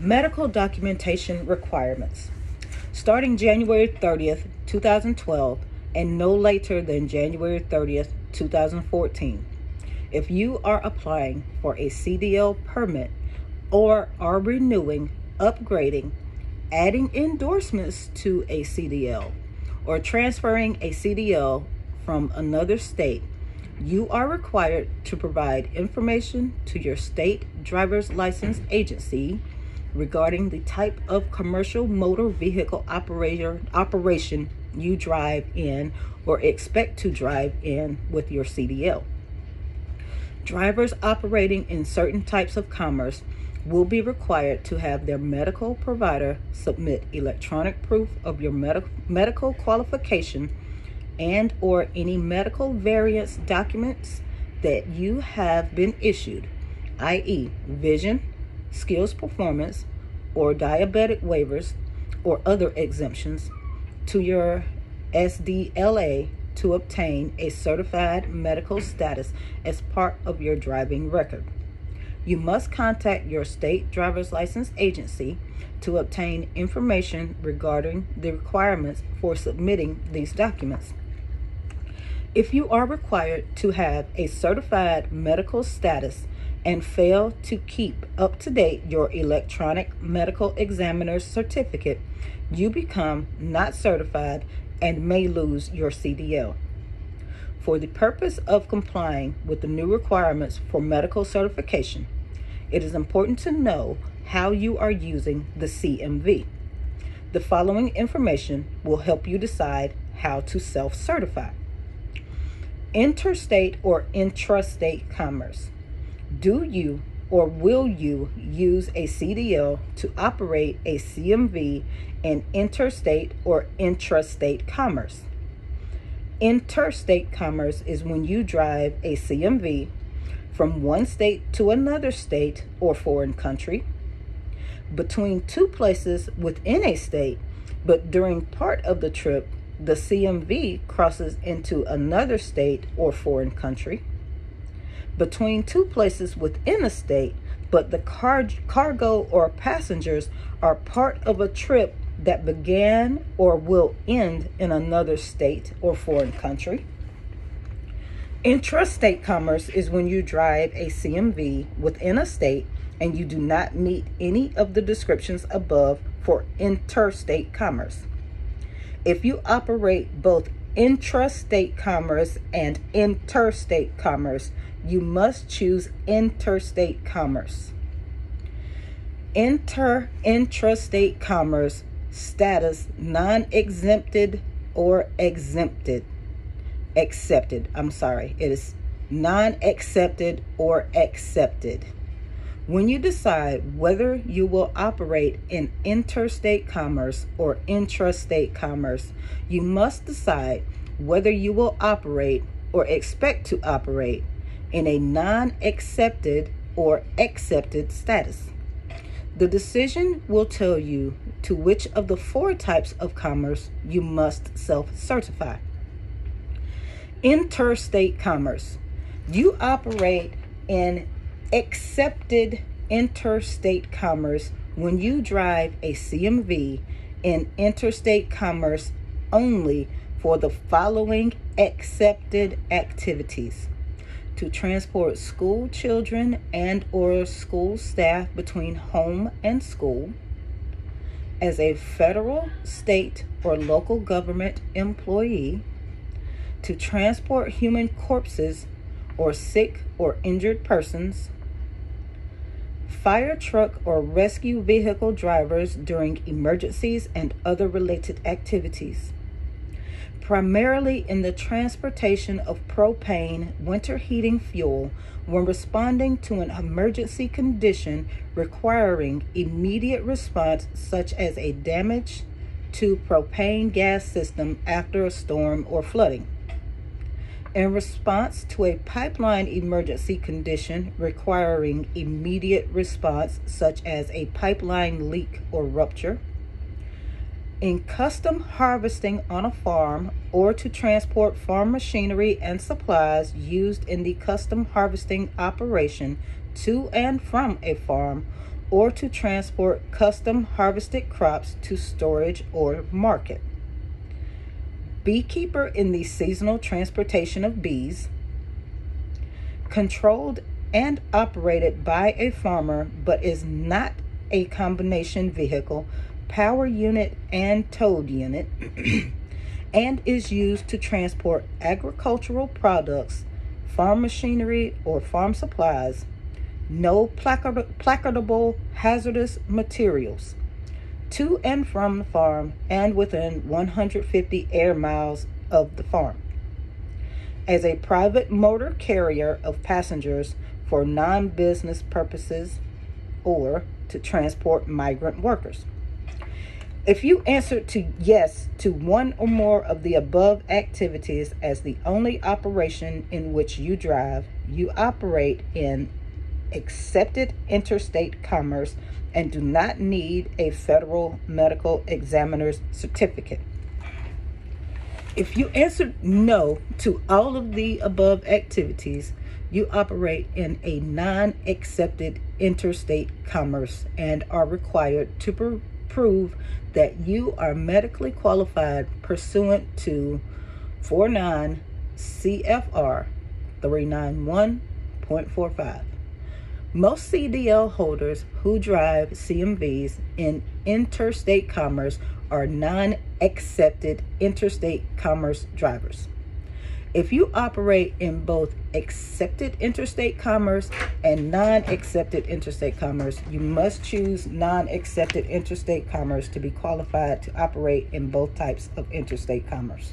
Medical documentation requirements. Starting January 30th, 2012, and no later than January 30th, 2014. If you are applying for a CDL permit or are renewing, upgrading, adding endorsements to a CDL, or transferring a CDL from another state, you are required to provide information to your state driver's license agency regarding the type of commercial motor vehicle operation you drive in or expect to drive in with your CDL. Drivers operating in certain types of commerce will be required to have their medical provider submit electronic proof of your medical qualification and or any medical variance documents that you have been issued, i.e. vision, skills performance, or diabetic waivers or other exemptions, to your CDL to obtain a certified medical status as part of your driving record. You must contact your state driver's license agency to obtain information regarding the requirements for submitting these documents. If you are required to have a certified medical status and fail to keep up to date your electronic medical examiner's certificate, you become not certified and may lose your CDL. For the purpose of complying with the new requirements for medical certification, it is important to know how you are using the CMV. The following information will help you decide how to self-certify. Interstate or intrastate commerce. Do you or will you use a CDL to operate a CMV in interstate or intrastate commerce? Interstate commerce is when you drive a CMV from one state to another state or foreign country, between two places within a state, but during part of the trip, the CMV crosses into another state or foreign country, between two places within a state, but the cargo or passengers are part of a trip that began or will end in another state or foreign country. Intrastate commerce is when you drive a CMV within a state and you do not meet any of the descriptions above for interstate commerce. If you operate both intrastate commerce and interstate commerce, you must choose interstate commerce. Intrastate commerce status non-exempted or exempted. It is non-accepted or accepted. When you decide whether you will operate in interstate commerce or intrastate commerce, you must decide whether you will operate or expect to operate in a non-accepted or accepted status. The decision will tell you to which of the four types of commerce you must self-certify. Interstate commerce. You operate in accepted interstate commerce when you drive a CMV in interstate commerce only for the following accepted activities: to transport school children and or school staff between home and school, as a federal, state, or local government employee, to transport human corpses or sick or injured persons, fire truck or rescue vehicle drivers during emergencies and other related activities, primarily in the transportation of propane winter heating fuel when responding to an emergency condition requiring immediate response, such as a damage to propane gas system after a storm or flooding. In response to a pipeline emergency condition requiring immediate response, such as a pipeline leak or rupture. In custom harvesting on a farm or to transport farm machinery and supplies used in the custom harvesting operation to and from a farm or to transport custom harvested crops to storage or market. Beekeeper in the seasonal transportation of bees. Controlled and operated by a farmer but is not a combination vehicle, power unit, and towed unit, and is used to transport agricultural products, farm machinery, or farm supplies. No placardable hazardous materials. To and from the farm and within 150 air miles of the farm. As a private motor carrier of passengers for non-business purposes or to transport migrant workers. If you answered to yes to one or more of the above activities as the only operation in which you drive, you operate in accepted interstate commerce and do not need a federal medical examiner's certificate. If you answered no to all of the above activities, you operate in a non-accepted interstate commerce and are required to prove that you are medically qualified pursuant to 49 CFR 391.45. Most CDL holders who drive CMVs in interstate commerce are non-accepted interstate commerce drivers. If you operate in both accepted interstate commerce and non-accepted interstate commerce, you must choose non-accepted interstate commerce to be qualified to operate in both types of interstate commerce.